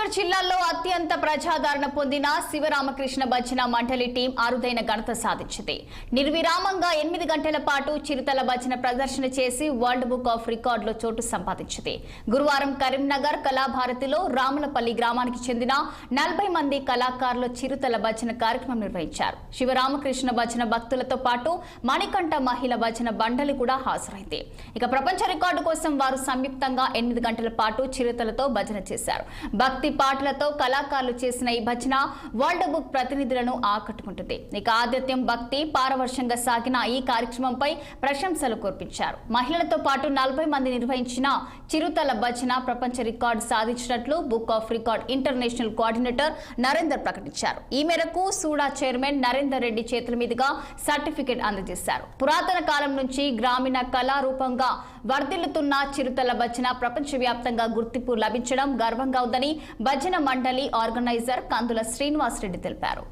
కరీంనగర్ జిల్లాలో అత్యంత ప్రజాదరణ పొందిన శివరామకృష్ణ భజన మండలి టీం అరుదైన ఘనత సాధించింది. నిర్విరామంగా 8 గంటల పాటు చిరుతల భజన ప్రదర్శన చేసి వరల్డ్ బుక్ ఆఫ్ రికార్డులో చోటు సంపాదించింది. గురువారం కరీంనగర్ కళాభారతిలో రాములపల్లి గ్రామానికి చెందిన 40 మంది కళాకారులు చిరుతల భజన కార్యక్రమం నిర్వహించారు. శివరామకృష్ణ భజన భక్తులతో పాటు మణికంఠ మహిళ భజన బండలి కూడా హాజరైంది. ఇక ప్రపంచ రికార్డు కోసం వారు సంయుక్తంగా 8 గంటల పాటు చిరుతలతో భజన చేశారు. భక్తి పాటలతో కళాకారులు చేసిన ఈ భజన వరల్డ్ బుక్ ప్రతినిధులను ఆకట్టుకుంటుంది. ఇక ఆదిత్యం భక్తి పారవర్షంగా సాగిన ఈ కార్యక్రమంపై ప్రశంసలు కురిపించారు. మహిళలతో పాటు 40 మంది నిర్వహించిన చిరుతల భజన ప్రపంచ రికార్డు సాధించినట్లు book of record international coordinator Narender ప్రకటించారు. ఈ మేరకు సూడా చైర్మన్ నరేందర్ రెడ్డి చేతుల మీదుగా సర్టిఫికెట్ అందజేశారు. పురాతన కాలం నుంచి గ్రామీణ కళారూపంగా వర్ధిల్లుతున్న చిరుతల భజన ప్రపంచవ్యాప్తంగా గుర్తింపు లభించడం గర్వంగా ఉందని భజన మండలి ఆర్గనైజర్ కందుల శ్రీనివాస్ రెడ్డి తెలిపారు.